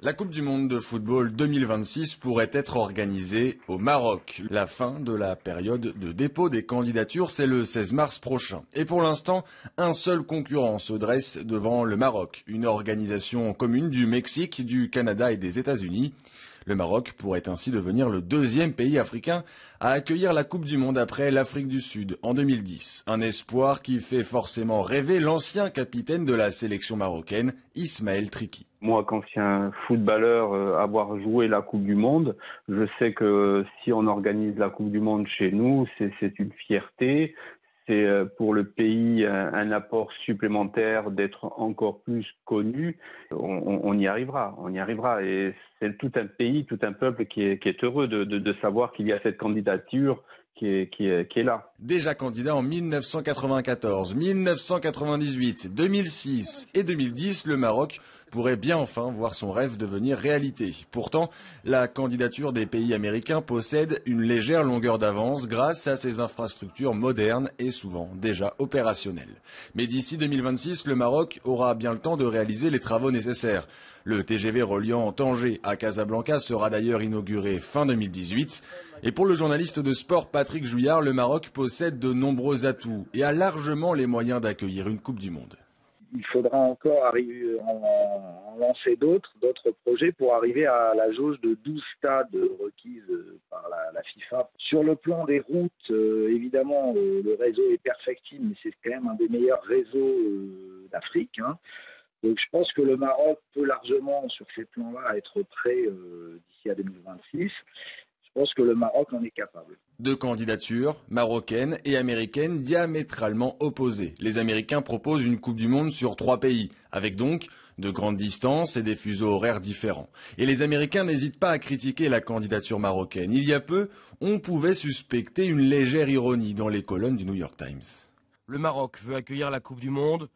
La Coupe du monde de football 2026 pourrait être organisée au Maroc. La fin de la période de dépôt des candidatures, c'est le 16 mars prochain. Et pour l'instant, un seul concurrent se dresse devant le Maroc, une organisation commune du Mexique, du Canada et des États-Unis. Le Maroc pourrait ainsi devenir le deuxième pays africain à accueillir la Coupe du monde après l'Afrique du Sud en 2010. Un espoir qui fait forcément rêver l'ancien capitaine de la sélection marocaine, Ismaël Triki. Moi, qu'ancien footballeur, avoir joué la Coupe du monde, je sais que si on organise la Coupe du monde chez nous, c'est une fierté. C'est pour le pays un apport supplémentaire d'être encore plus connu. On y arrivera, on y arrivera. Et c'est tout un pays, tout un peuple qui est heureux de savoir qu'il y a cette candidature qui est là. Déjà candidat en 1994, 1998, 2006 et 2010, le Maroc pourrait bien enfin voir son rêve devenir réalité. Pourtant, la candidature des pays américains possède une légère longueur d'avance grâce à ses infrastructures modernes et souvent déjà opérationnelles. Mais d'ici 2026, le Maroc aura bien le temps de réaliser les travaux nécessaires. Le TGV reliant Tanger à Casablanca sera d'ailleurs inauguré fin 2018. Et pour le journaliste de sport Patrick Jouillard, le Maroc possède de nombreux atouts et a largement les moyens d'accueillir une Coupe du monde. Il faudra encore arriver en lancer d'autres projets pour arriver à la jauge de 12 stades requises par la FIFA. Sur le plan des routes, évidemment, le réseau est perfectible, mais c'est quand même un des meilleurs réseaux d'Afrique. Donc je pense que le Maroc peut largement, sur ces plans-là, être prêt d'ici à 2026. Je pense que le Maroc en est capable. Deux candidatures, marocaines et américaines, diamétralement opposées. Les Américains proposent une Coupe du monde sur 3 pays, avec donc de grandes distances et des fuseaux horaires différents. Et les Américains n'hésitent pas à critiquer la candidature marocaine. Il y a peu, on pouvait suspecter une légère ironie dans les colonnes du New York Times. Le Maroc veut accueillir la Coupe du monde.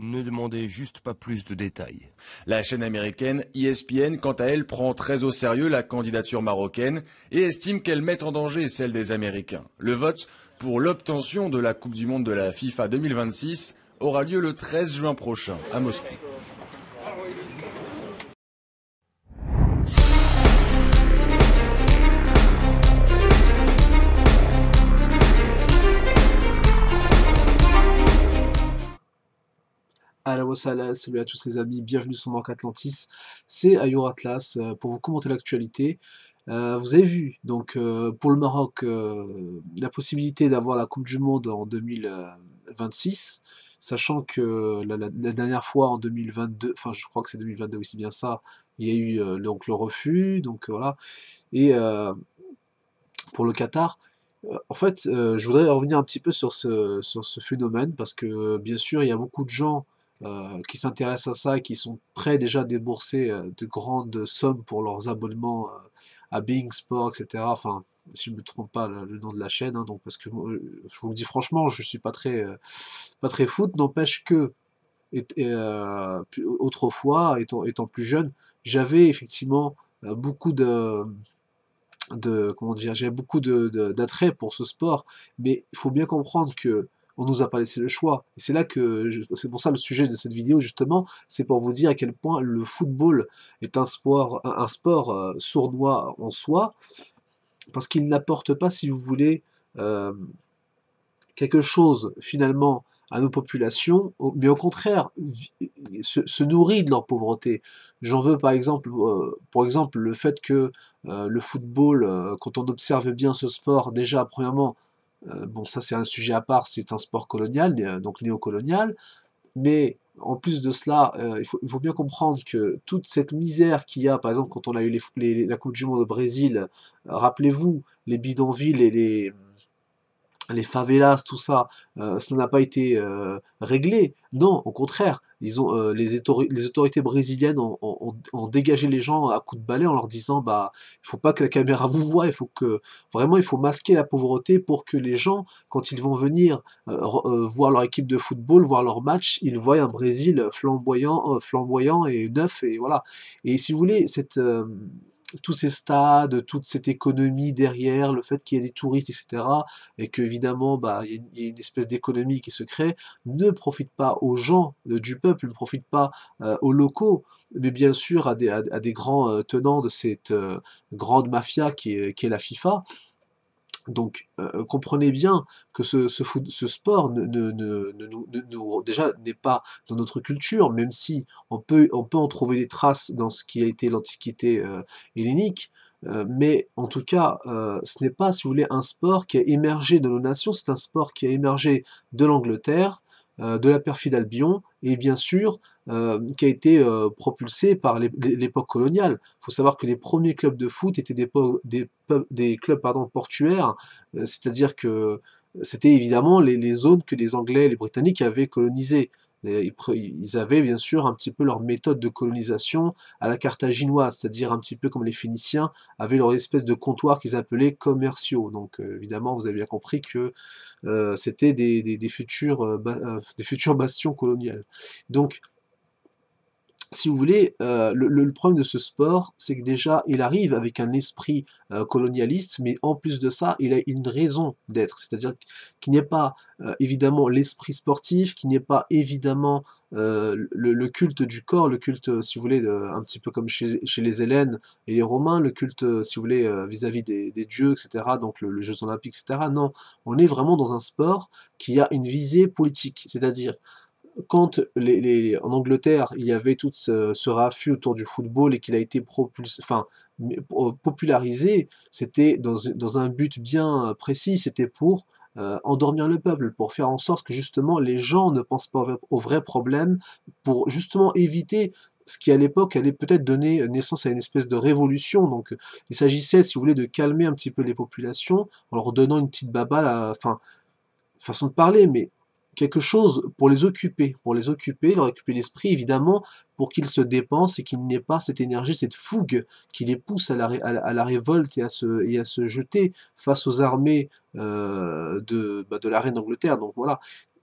Ne demandez juste pas plus de détails. La chaîne américaine ESPN, quant à elle, prend très au sérieux la candidature marocaine et estime qu'elle met en danger celle des Américains. Le vote pour l'obtention de la Coupe du monde de la FIFA 2026 aura lieu le 13 juin prochain à Moscou. Allo salam, salut à tous les amis, bienvenue sur Manque Atlantis, c'est Ayour Atlas pour vous commenter l'actualité. Vous avez vu, donc pour le Maroc, la possibilité d'avoir la Coupe du Monde en 2026, sachant que la dernière fois en 2022, enfin je crois que c'est 2022, oui c'est bien ça, il y a eu donc le refus, donc voilà, et pour le Qatar. En fait, je voudrais revenir un petit peu sur ce phénomène, parce que bien sûr il y a beaucoup de gens qui s'intéressent à ça et qui sont prêts déjà à débourser de grandes sommes pour leurs abonnements à Being Sport, etc. Enfin, si je ne me trompe pas, le nom de la chaîne, donc parce que je vous le dis franchement, je suis pas très foot, n'empêche que autrefois, étant plus jeune, j'avais effectivement beaucoup comment dire, j'avais beaucoup d'attrait pour ce sport, mais il faut bien comprendre que on nous a pas laissé le choix. Et c'est là que, c'est pour ça le sujet de cette vidéo justement, c'est pour vous dire à quel point le football est un sport sournois en soi, parce qu'il n'apporte pas, si vous voulez, quelque chose finalement à nos populations, mais au contraire se nourrit de leur pauvreté. J'en veux par exemple, le fait que le football, quand on observe bien ce sport, déjà premièrement, bon, ça c'est un sujet à part, c'est un sport colonial, donc néocolonial, mais en plus de cela, il faut bien comprendre que toute cette misère qu'il y a, par exemple, quand on a eu la Coupe du Monde au Brésil, rappelez-vous, les bidonvilles et les favelas, tout ça, ça n'a pas été réglé. Non, au contraire, les autorités brésiliennes ont dégagé les gens à coups de balai en leur disant, bah, il faut pas que la caméra vous voie, il faut masquer la pauvreté pour que les gens, quand ils vont venir voir leur équipe de football, voir leur match, ils voient un Brésil flamboyant et neuf, et voilà. Et si vous voulez, tous ces stades, toute cette économie derrière, le fait qu'il y ait des touristes, etc., et qu'évidemment, bah, il y a une espèce d'économie qui se crée, ne profite pas aux gens du peuple, ne profite pas aux locaux, mais bien sûr à des grands tenants de cette grande mafia qui est la FIFA. Donc, comprenez bien que ce sport déjà n'est pas dans notre culture, même si on peut en trouver des traces dans ce qui a été l'Antiquité hellénique, mais en tout cas, ce n'est pas, si vous voulez, un sport qui a émergé de nos nations, c'est un sport qui a émergé de l'Angleterre, de la perfide Albion, et bien sûr, qui a été propulsé par l'époque coloniale. Il faut savoir que les premiers clubs de foot étaient des clubs pardon, portuaires, c'est-à-dire que c'était évidemment les zones que les Anglais et les Britanniques avaient colonisées. Et ils avaient bien sûr un petit peu leur méthode de colonisation à la carthaginoise, c'est-à-dire un petit peu comme les Phéniciens avaient leur espèce de comptoir qu'ils appelaient commerciaux. Donc évidemment, vous avez bien compris que c'était des futurs bastions coloniales. Donc, si vous voulez, le problème de ce sport, c'est que déjà, il arrive avec un esprit colonialiste, mais en plus de ça, il a une raison d'être. C'est-à-dire qu'il n'y ait pas évidemment l'esprit sportif, qu'il n'y ait pas évidemment le culte du corps, le culte, si vous voulez, un petit peu comme chez les Hellènes et les Romains, le culte, si vous voulez, vis-à-vis des dieux, etc., donc le Jeux olympiques, etc. Non, on est vraiment dans un sport qui a une visée politique, c'est-à-dire quand en Angleterre, il y avait tout ce raffut autour du football et qu'il a été popularisé, c'était dans un but bien précis, c'était pour endormir le peuple, pour faire en sorte que justement les gens ne pensent pas aux vrais problèmes, pour justement éviter ce qui à l'époque allait peut-être donner naissance à une espèce de révolution. Donc il s'agissait, si vous voulez, de calmer un petit peu les populations en leur donnant une petite baballe, enfin, façon de parler, mais quelque chose pour les occuper, leur occuper l'esprit, évidemment, pour qu'ils se dépensent et qu'il n'ait pas cette énergie, cette fougue qui les pousse à la révolte et à se jeter face aux armées de la reine d'Angleterre. Donc voilà,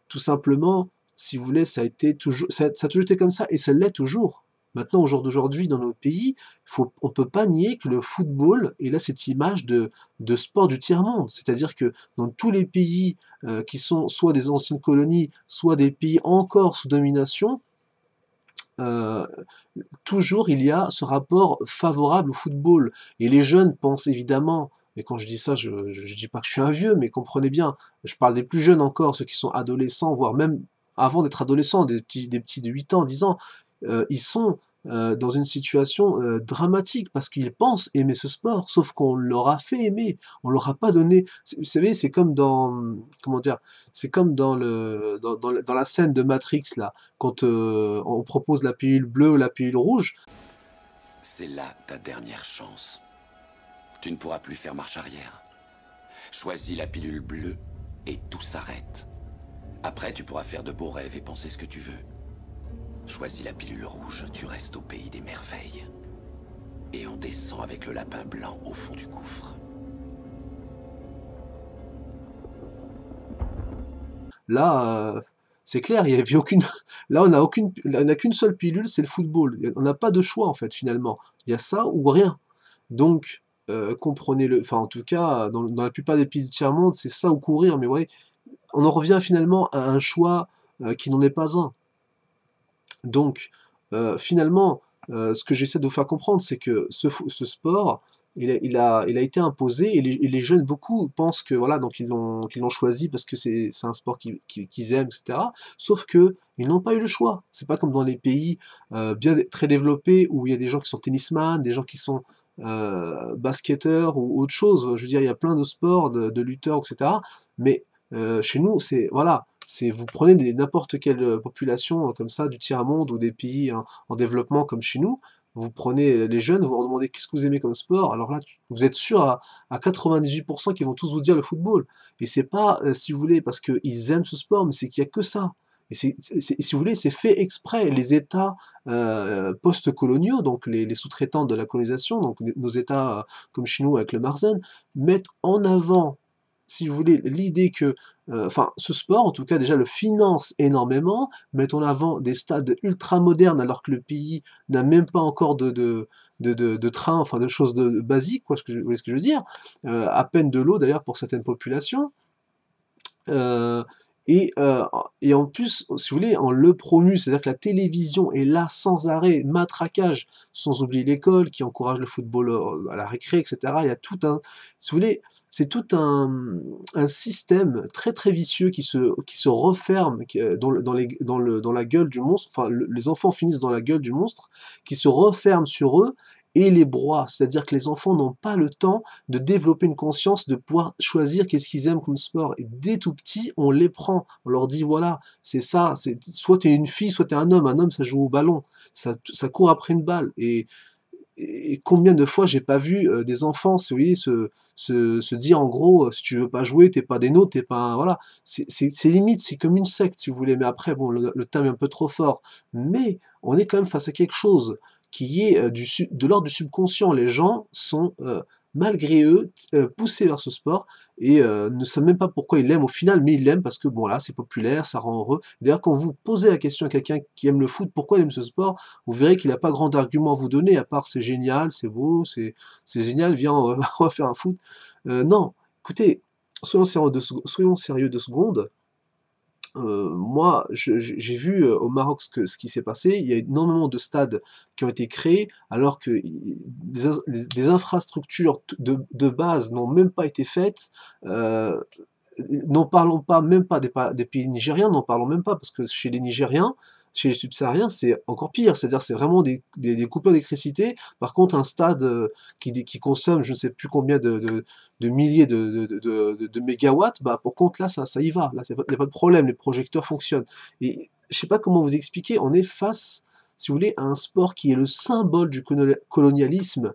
tout simplement, si vous voulez, ça a toujours été comme ça et ça l'est toujours. Maintenant, au jour d'aujourd'hui, dans nos pays, on ne peut pas nier que le football est là cette image de sport du tiers-monde. C'est-à-dire que dans tous les pays qui sont soit des anciennes colonies, soit des pays encore sous domination, euh, toujours il y a ce rapport favorable au football. Et les jeunes pensent évidemment, et quand je dis ça, je ne dis pas que je suis un vieux, mais comprenez bien, je parle des plus jeunes encore, ceux qui sont adolescents, voire même avant d'être adolescents, des petits de 8 ans, 10 ans, ils sont dans une situation dramatique parce qu'ils pensent aimer ce sport, sauf qu'on leur a fait aimer, on leur a pas donné. Vous savez, c'est comme comment dire, c'est comme dans la scène de Matrix là, quand on propose la pilule bleue ou la pilule rouge. C'est là ta dernière chance. Tu ne pourras plus faire marche arrière. Choisis la pilule bleue et tout s'arrête. Après, tu pourras faire de beaux rêves et penser ce que tu veux. Choisis la pilule rouge, tu restes au pays des merveilles. Et on descend avec le lapin blanc au fond du gouffre. Là, c'est clair, il y avait aucune. Là, on n'a qu'une seule pilule, c'est le football. On n'a pas de choix en fait finalement. Il y a ça ou rien. Donc, comprenez-le. Enfin, en tout cas, dans la plupart des pays du tiers-monde, c'est ça ou courir. Mais ouais, on en revient finalement à un choix qui n'en est pas un. Donc, finalement, ce que j'essaie de vous faire comprendre, c'est que ce sport, il a été imposé et les jeunes, beaucoup, pensent que voilà, donc qu'ils l'ont choisi parce que c'est un sport qu'ils aiment, etc. Sauf que ils n'ont pas eu le choix. C'est pas comme dans les pays très développés où il y a des gens qui sont tennisman, des gens qui sont basketteurs ou autre chose. Je veux dire, il y a plein de sports, de lutteurs, etc. Mais chez nous, c'est voilà. Vous prenez n'importe quelle population comme ça du tiers-monde ou des pays en développement comme chez nous, vous prenez les jeunes, vous leur demandez qu'est-ce que vous aimez comme sport, alors là, vous êtes sûr à 98% qu'ils vont tous vous dire le football. Et c'est pas, si vous voulez, parce qu'ils aiment ce sport, mais c'est qu'il y a que ça. Et si vous voulez, c'est fait exprès. Les États post-coloniaux, donc les sous-traitants de la colonisation, donc nos États comme chez nous avec le Marzen, mettent en avant si vous voulez, l'idée que, enfin, ce sport, en tout cas, déjà, le finance énormément, met en avant des stades ultra modernes alors que le pays n'a même pas encore de train, enfin, de choses basiques, quoi, vous voyez ce que je veux dire? À peine de l'eau, d'ailleurs, pour certaines populations. Euh, et en plus, si vous voulez, on le promue, c'est-à-dire que la télévision est là sans arrêt, matraquage, sans oublier l'école qui encourage le football à la récré, etc. Il y a tout un, si vous voulez, c'est tout un système très très vicieux qui se referme dans la gueule du monstre, enfin les enfants finissent dans la gueule du monstre, qui se referme sur eux et les broie. C'est-à-dire que les enfants n'ont pas le temps de développer une conscience, de pouvoir choisir qu'est-ce qu'ils aiment comme sport. Et dès tout petit, on les prend. On leur dit, voilà, c'est ça, soit tu es une fille, soit tu es un homme. Un homme, ça joue au ballon, ça court après une balle. Et combien de fois j'ai pas vu des enfants, si vous voyez, se dire en gros, si tu veux pas jouer, t'es pas des nôtres, t'es pas, voilà, c'est limite, c'est comme une secte si vous voulez, mais après, bon, le terme est un peu trop fort, mais on est quand même face à quelque chose qui est de l'ordre du subconscient. Les gens sont, malgré eux, poussés vers ce sport et ne savent même pas pourquoi ils l'aiment au final, mais ils l'aiment parce que bon là, c'est populaire, ça rend heureux. D'ailleurs, quand vous posez la question à quelqu'un qui aime le foot, pourquoi il aime ce sport, vous verrez qu'il n'a pas grand argument à vous donner, à part c'est génial, c'est beau, c'est génial, viens, on va faire un foot. Non, écoutez, soyons sérieux 2 secondes. Moi, j'ai vu au Maroc ce qui s'est passé. Il y a énormément de stades qui ont été créés alors que des infrastructures de base n'ont même pas été faites. Euh, N'en parlons pas, même pas des pays nigériens, n'en parlons même pas, parce que chez les Nigériens, chez les subsahariens, c'est encore pire, c'est-à-dire c'est vraiment des coupures d'électricité. Par contre, un stade qui consomme je ne sais plus combien de milliers de mégawatts, bah, pour contre, là, ça y va, là, il n'y a pas de problème, les projecteurs fonctionnent. Et je sais pas comment vous expliquer, on est face, si vous voulez, à un sport qui est le symbole du colonialisme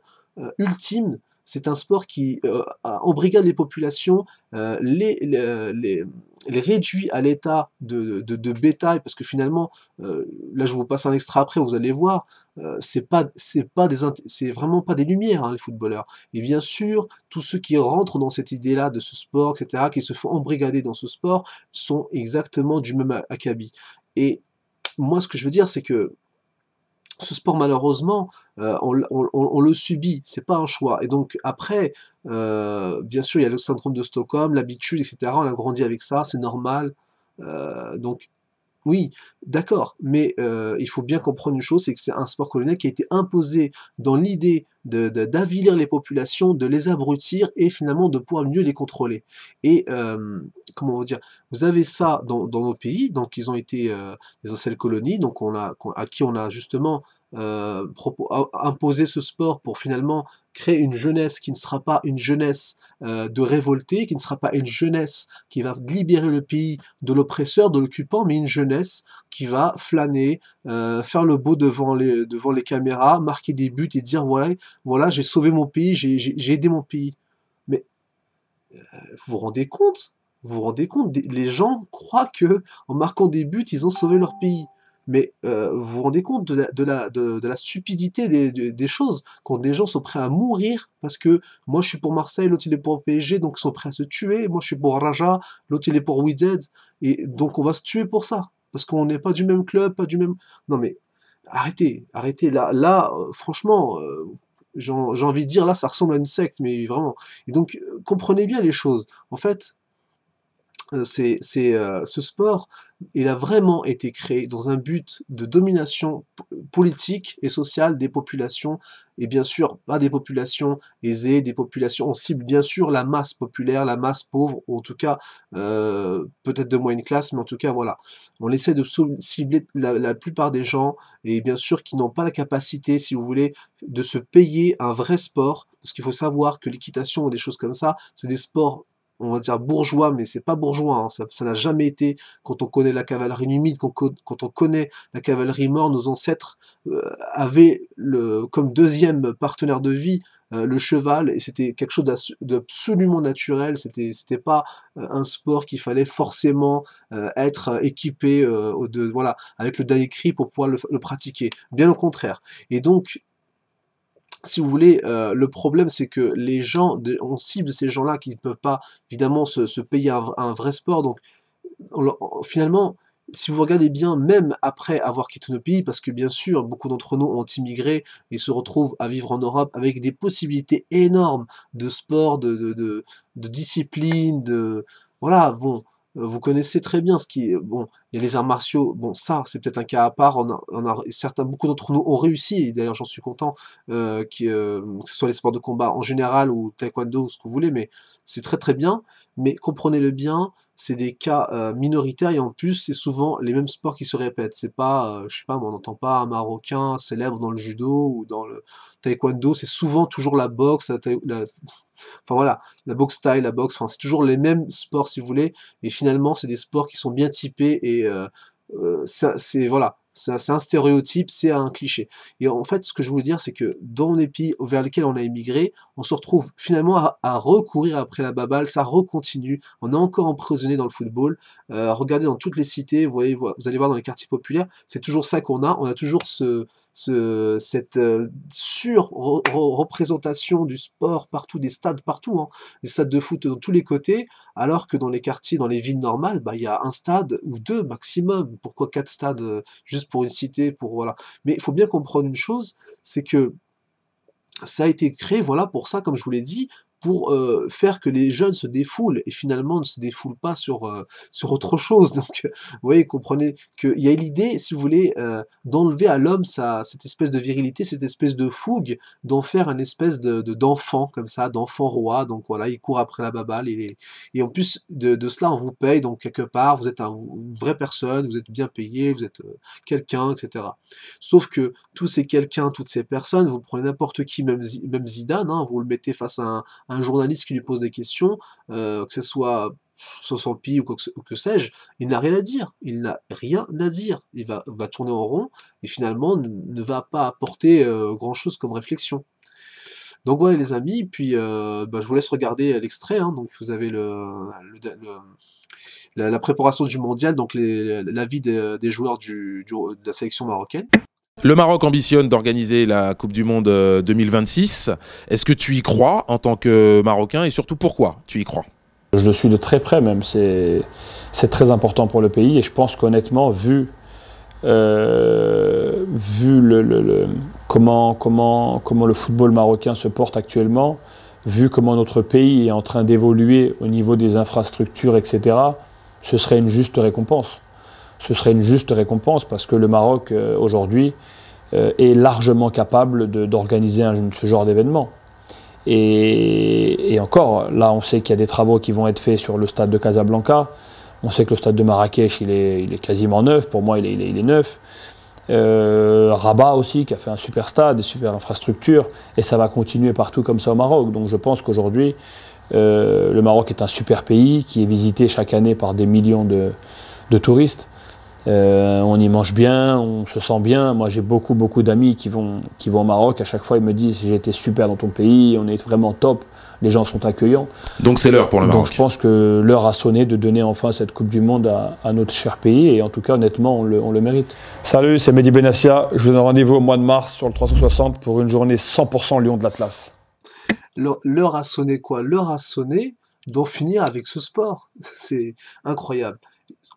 ultime. C'est un sport qui embrigade les populations, les réduit à l'état de bétail, parce que finalement, là je vous passe un extra après, vous allez voir, c'est vraiment pas des lumières, hein, les footballeurs. Et bien sûr, tous ceux qui rentrent dans cette idée-là de ce sport, etc., qui se font embrigader dans ce sport, sont exactement du même acabit. Et moi, ce que je veux dire, c'est que ce sport, malheureusement, on le subit, c'est pas un choix. Et donc après, bien sûr, il y a le syndrome de Stockholm, l'habitude, etc. On a grandi avec ça, c'est normal. Donc oui, d'accord, mais il faut bien comprendre une chose, c'est que c'est un sport colonial qui a été imposé dans l'idée d'avilir les populations, de les abrutir et finalement de pouvoir mieux les contrôler. Et comment vous dire, vous avez ça dans nos pays, donc ils ont été des anciennes colonies, donc à qui on a justement imposé ce sport pour finalement créer une jeunesse qui ne sera pas une jeunesse de révoltés, qui ne sera pas une jeunesse qui va libérer le pays de l'oppresseur, de l'occupant, mais une jeunesse qui va flâner, faire le beau devant les caméras, marquer des buts et dire voilà, voilà, j'ai sauvé mon pays, j'ai aidé mon pays. Mais vous vous rendez compte? Vous vous rendez compte? Les gens croient que en marquant des buts, ils ont sauvé leur pays. Mais vous vous rendez compte de la stupidité des choses quand des gens sont prêts à mourir parce que moi je suis pour Marseille, l'autre il est pour PSG, donc ils sont prêts à se tuer. Moi je suis pour Raja, l'autre il est pour Wydad, et donc on va se tuer pour ça parce qu'on n'est pas du même club, pas du même. Non mais arrêtez, arrêtez là, franchement, j'ai envie de dire là ça ressemble à une secte, mais vraiment. Et donc comprenez bien les choses. En fait, ce sport, il a vraiment été créé dans un but de domination politique et sociale des populations, et bien sûr pas des populations aisées, des populations, on cible bien sûr la masse populaire, la masse pauvre, ou en tout cas peut-être de moyenne classe, mais en tout cas voilà, on essaie de cibler la plupart des gens, et bien sûr qui n'ont pas la capacité, si vous voulez, de se payer un vrai sport, parce qu'il faut savoir que l'équitation ou des choses comme ça, c'est des sports on va dire bourgeois, mais c'est pas bourgeois, hein, ça n'a jamais été, quand on connaît la cavalerie numide, quand on connaît la cavalerie mort, nos ancêtres avaient comme deuxième partenaire de vie le cheval, et c'était quelque chose d'absolument naturel, c'était pas un sport qu'il fallait forcément être équipé voilà, avec le dernier cri pour pouvoir le pratiquer, bien au contraire. Et donc, si vous voulez, le problème, c'est que les gens, on cible ces gens-là qui ne peuvent pas, évidemment, se payer un vrai sport. Donc, finalement, si vous regardez bien, même après avoir quitté nos pays, parce que bien sûr, beaucoup d'entre nous ont immigré et se retrouvent à vivre en Europe avec des possibilités énormes de sport, de discipline, voilà, bon, vous connaissez très bien ce qui est, bon, il y a les arts martiaux, bon, ça, c'est peut-être un cas à part, certains, beaucoup d'entre nous ont réussi, et d'ailleurs, j'en suis content, que ce soit les sports de combat en général ou taekwondo ou ce que vous voulez, mais c'est très très bien, mais comprenez-le bien, c'est des cas minoritaires et en plus c'est souvent les mêmes sports qui se répètent. C'est pas, je sais pas, on n'entend pas un Marocain célèbre dans le judo ou dans le taekwondo. C'est souvent toujours la boxe, enfin voilà, la boxe thaï, la boxe. Enfin c'est toujours les mêmes sports si vous voulez. Et finalement c'est des sports qui sont bien typés et c'est voilà. C'est un stéréotype, c'est un cliché. Et en fait, ce que je veux vous dire, c'est que dans les pays vers lesquels on a émigré, on se retrouve finalement à recourir après la baballe, ça recontinue, on est encore emprisonné dans le football. Regardez dans toutes les cités, vous voyez, vous allez voir dans les quartiers populaires, c'est toujours ça on a toujours cette sur-représentation du sport partout, des stades partout, hein, des stades de foot dans tous les côtés, alors que dans les quartiers, dans les villes normales, bah, il y a un stade ou deux maximum. Pourquoi quatre stades juste pour une cité, pour voilà. Mais il faut bien comprendre une chose, c'est que ça a été créé, voilà, pour ça, comme je vous l'ai dit, pour faire que les jeunes se défoulent et finalement ne se défoulent pas sur autre chose. Donc, vous voyez, comprenez qu'il y a l'idée, si vous voulez, d'enlever à l'homme cette espèce de virilité, cette espèce de fougue, d'en faire une espèce d'enfant, comme ça, d'enfant roi. Donc voilà, il court après la baballe. Et en plus de cela, on vous paye, donc quelque part, vous êtes une vraie personne, vous êtes bien payé, vous êtes quelqu'un, etc. Sauf que tous ces quelqu'un, toutes ces personnes, vous prenez n'importe qui, même Zidane, hein, vous le mettez face à un journaliste qui lui pose des questions, que ce soit 60 pi ou que sais-je, il n'a rien à dire. Il n'a rien à dire. Il va tourner en rond et finalement ne va pas apporter grand-chose comme réflexion. Donc voilà les amis, puis bah, je vous laisse regarder l'extrait. Hein, donc vous avez la préparation du mondial, donc l'avis des joueurs de la sélection marocaine. Le Maroc ambitionne d'organiser la Coupe du Monde 2026. Est-ce que tu y crois en tant que Marocain et surtout pourquoi tu y crois? Je le suis de très près même, c'est très important pour le pays et je pense qu'honnêtement, vu comment le football marocain se porte actuellement, vu comment notre pays est en train d'évoluer au niveau des infrastructures, etc., ce serait une juste récompense. Ce serait une juste récompense parce que le Maroc, aujourd'hui, est largement capable d'organiser ce genre d'événement. Et encore, là, on sait qu'il y a des travaux qui vont être faits sur le stade de Casablanca. On sait que le stade de Marrakech, il est quasiment neuf. Pour moi, il est neuf. Rabat aussi, qui a fait un super stade, des super infrastructures. Et ça va continuer partout comme ça au Maroc. Donc je pense qu'aujourd'hui, le Maroc est un super pays qui est visité chaque année par des millions de touristes. On y mange bien, on se sent bien. Moi, j'ai beaucoup d'amis qui vont au Maroc. À chaque fois, ils me disent j'ai été super dans ton pays, on est vraiment top, les gens sont accueillants. Donc c'est l'heure pour le Maroc. Donc je pense que l'heure a sonné de donner enfin cette Coupe du Monde à notre cher pays. Et en tout cas, honnêtement, on le mérite. Salut, c'est Mehdi Benassia. Je vous donne rendez-vous au mois de mars sur le 360 pour une journée 100% Lion de l'Atlas. L'heure a sonné quoi? L'heure a sonné d'en finir avec ce sport. C'est incroyable.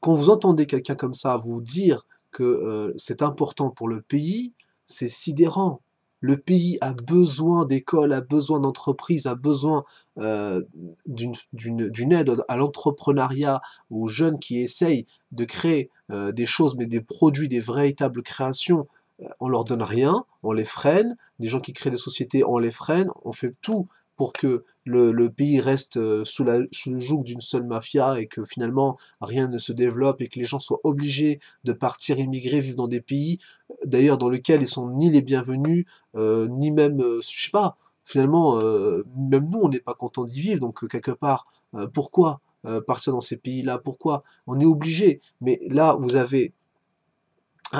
Quand vous entendez quelqu'un comme ça vous dire que c'est important pour le pays, c'est sidérant. Le pays a besoin d'écoles, a besoin d'entreprises, a besoin d'une aide à l'entrepreneuriat, aux jeunes qui essayent de créer des choses, mais des produits, des véritables créations. On leur donne rien, on les freine. Des gens qui créent des sociétés, on les freine. On fait tout pour que le pays reste sous le joug d'une seule mafia et que finalement rien ne se développe et que les gens soient obligés de partir immigrer, vivre dans des pays d'ailleurs dans lesquels ils sont ni les bienvenus, ni même, je sais pas, finalement, même nous on n'est pas content d'y vivre, donc quelque part, pourquoi partir dans ces pays-là? Pourquoi? On est obligé, mais là vous avez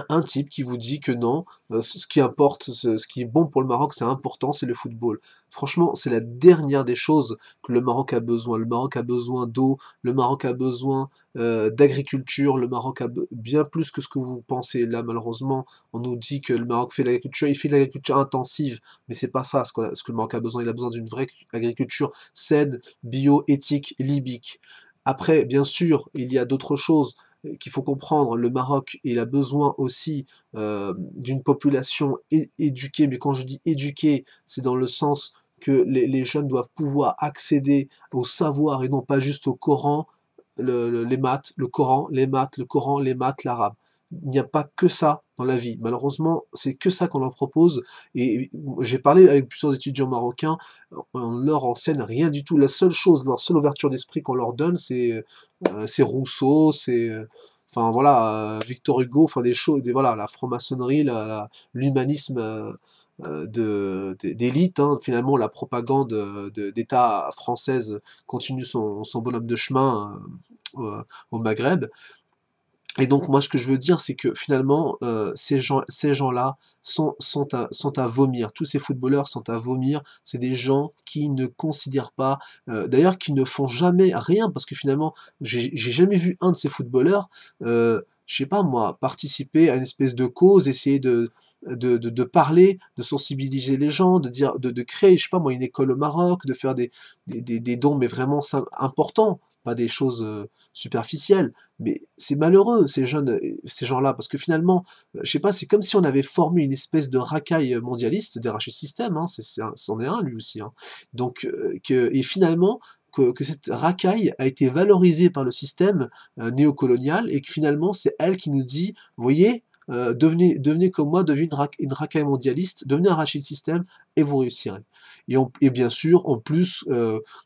un type qui vous dit que non, ce qui importe, ce qui est bon pour le Maroc, c'est important, c'est le football. Franchement, c'est la dernière des choses que le Maroc a besoin. Le Maroc a besoin d'eau, le Maroc a besoin d'agriculture, le Maroc a bien plus que ce que vous pensez. Là, malheureusement, on nous dit que le Maroc fait de l'agriculture, il fait de l'agriculture intensive, mais c'est pas ça ce que le Maroc a besoin. Il a besoin d'une vraie agriculture saine, bio, éthique, libyque. Après, bien sûr, il y a d'autres choses qu'il faut comprendre. Le Maroc, il a besoin aussi d'une population éduquée, mais quand je dis éduquée, c'est dans le sens que les jeunes doivent pouvoir accéder au savoir et non pas juste au Coran, les maths, le Coran, les maths, le Coran, les maths, l'arabe. Il n'y a pas que ça dans la vie. Malheureusement, c'est que ça qu'on leur propose. Et j'ai parlé avec plusieurs étudiants marocains, on leur enseigne rien du tout. La seule chose, leur seule ouverture d'esprit qu'on leur donne, c'est Rousseau, enfin voilà, Victor Hugo, enfin des choses, voilà, la franc-maçonnerie, l'humanisme d'élite, hein. Finalement, la propagande d'État française continue son bonhomme de chemin au Maghreb. Et donc moi ce que je veux dire c'est que finalement ces gens-là sont à vomir. Tous ces footballeurs sont à vomir. C'est des gens qui ne considèrent pas, d'ailleurs qui ne font jamais rien parce que finalement j'ai jamais vu un de ces footballeurs, je sais pas moi, participer à une espèce de cause, essayer de parler, de sensibiliser les gens, de dire, de créer, je sais pas moi, une école au Maroc, de faire des dons, mais vraiment importants, pas des choses superficielles. Mais c'est malheureux, ces jeunes, ces gens-là, parce que finalement, je sais pas, c'est comme si on avait formé une espèce de racaille mondialiste, des Rachid System, hein, c'en est un lui aussi, hein. Donc, et finalement, que cette racaille a été valorisée par le système néocolonial et que finalement, c'est elle qui nous dit, vous voyez, devenez comme moi, devenez une racaille mondialiste, devenez un Rachid System et vous réussirez. Et bien sûr, en plus,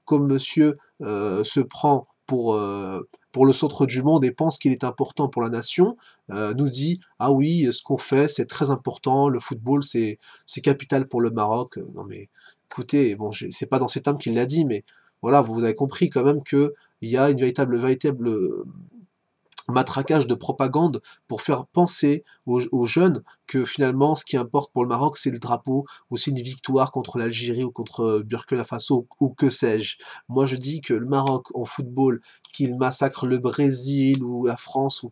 comme monsieur se prend pour le centre du monde et pense qu'il est important pour la nation, nous dit ah oui, ce qu'on fait c'est très important, le football c'est capital pour le Maroc. Non mais écoutez, bon, c'est pas dans cet âme qu'il l'a dit, mais voilà, vous avez compris quand même que il y a une véritable matraquage de propagande pour faire penser aux jeunes que finalement ce qui importe pour le Maroc c'est le drapeau ou c'est une victoire contre l'Algérie ou contre Burkina Faso ou que sais-je. Moi je dis que le Maroc en football, qu'il massacre le Brésil ou la France ou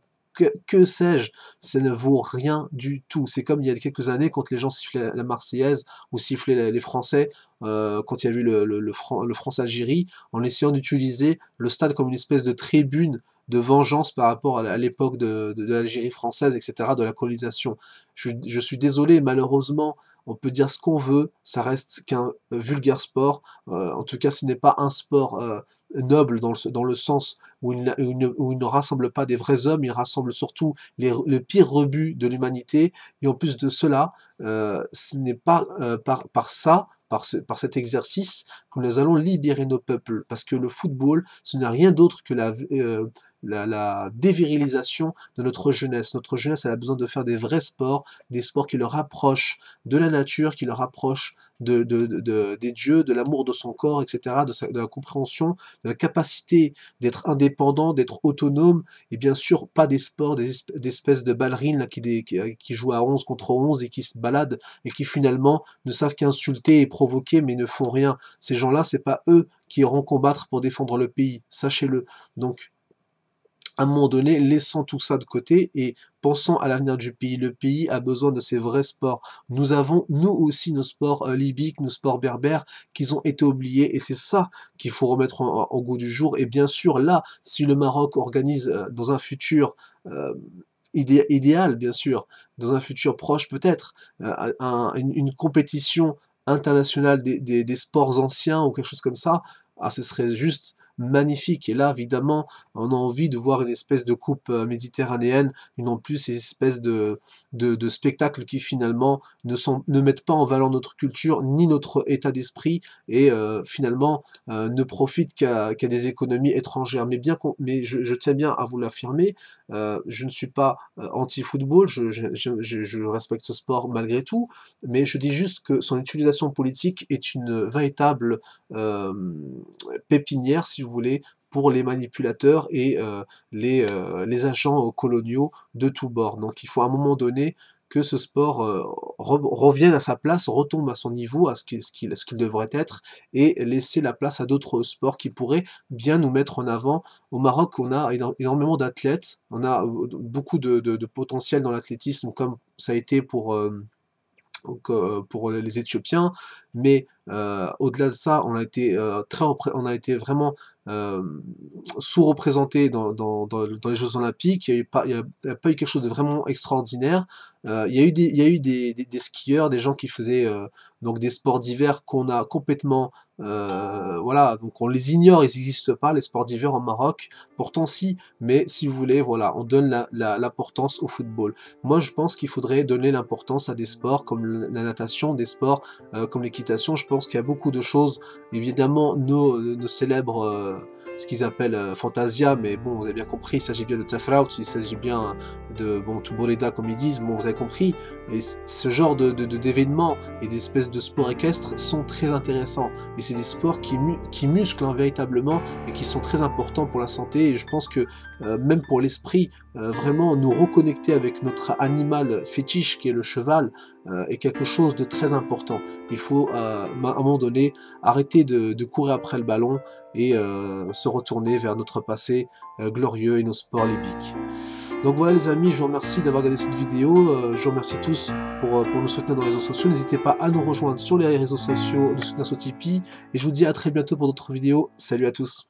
que sais-je, ça ne vaut rien du tout. C'est comme il y a quelques années quand les gens sifflaient la Marseillaise ou sifflaient les Français, quand il y a eu le France-Algérie, en essayant d'utiliser le stade comme une espèce de tribune de vengeance par rapport à l'époque de l'Algérie française, etc., de la colonisation. Je suis désolé, malheureusement, on peut dire ce qu'on veut, ça reste qu'un vulgaire sport. En tout cas, ce n'est pas un sport noble dans le sens où il ne rassemble pas des vrais hommes, il rassemble surtout le pire rebut de l'humanité. Et en plus de cela, ce n'est pas par cet exercice que nous allons libérer nos peuples, parce que le football, ce n'est rien d'autre que la dévirilisation de notre jeunesse. Notre jeunesse, elle a besoin de faire des vrais sports, des sports qui le rapprochent de la nature, qui le rapprochent des dieux, de l'amour de son corps, etc., de la compréhension, de la capacité d'être indépendant, d'être autonome, et bien sûr pas des sports, des espèces de ballerines là, qui jouent à 11 contre 11 et qui se baladent et qui finalement ne savent qu'insulter et provoquer mais ne font rien. Ces gens-là, c'est pas eux qui iront combattre pour défendre le pays, sachez-le. Donc, à un moment donné, laissons tout ça de côté et pensons à l'avenir du pays. Le pays a besoin de ces vrais sports. Nous avons, nous aussi, nos sports libyques, nos sports berbères, qui ont été oubliés, et c'est ça qu'il faut remettre en goût du jour. Et bien sûr, là, si le Maroc organise dans un futur idéal, bien sûr, dans un futur proche peut-être, une compétition internationale des sports anciens ou quelque chose comme ça, ah, ce serait juste magnifique. Et là, évidemment, on a envie de voir une espèce de coupe méditerranéenne, et non plus ces espèces de spectacles qui finalement ne mettent pas en valeur notre culture ni notre état d'esprit et finalement ne profitent qu'à des économies étrangères. Mais je tiens bien à vous l'affirmer, je ne suis pas anti-football, je respecte ce sport malgré tout, mais je dis juste que son utilisation politique est une véritable pépinière, si vous vous voulez, pour les manipulateurs et les agents coloniaux de tous bords. Donc il faut à un moment donné que ce sport revienne à sa place, retombe à son niveau, à ce qu'il devrait être, et laisser la place à d'autres sports qui pourraient bien nous mettre en avant. Au Maroc, on a énormément d'athlètes, on a beaucoup de potentiel dans l'athlétisme, comme ça a été pour les Éthiopiens, mais au-delà de ça, on a été vraiment sous-représenté dans les Jeux Olympiques. Il n'y a pas eu quelque chose de vraiment extraordinaire. Il y a eu des skieurs, des gens qui faisaient donc des sports d'hiver qu'on a complètement voilà, donc on les ignore, ils n'existent pas, les sports d'hiver au Maroc, pourtant si, mais si vous voulez, voilà, on donne l'importance au football. Moi je pense qu'il faudrait donner l'importance à des sports comme la natation, des sports comme l'équitation. Je pense qu'il y a beaucoup de choses, évidemment nos célèbres ce qu'ils appellent Fantasia, mais bon, vous avez bien compris, il s'agit bien de Tafraout, il s'agit bien de Tuboreda, comme ils disent, bon, vous avez compris, et ce genre d'événements et d'espèces de sports équestres sont très intéressants, et c'est des sports qui musclent véritablement, et qui sont très importants pour la santé, et je pense que même pour l'esprit, vraiment nous reconnecter avec notre animal fétiche qui est le cheval, est quelque chose de très important. Il faut à un moment donné arrêter de courir après le ballon et se retourner vers notre passé glorieux et nos sports libiques. Donc voilà les amis, je vous remercie d'avoir regardé cette vidéo, je vous remercie tous pour nous soutenir dans les réseaux sociaux, n'hésitez pas à nous rejoindre sur les réseaux sociaux, de soutenir sur Tipeee, et je vous dis à très bientôt pour d'autres vidéos, salut à tous.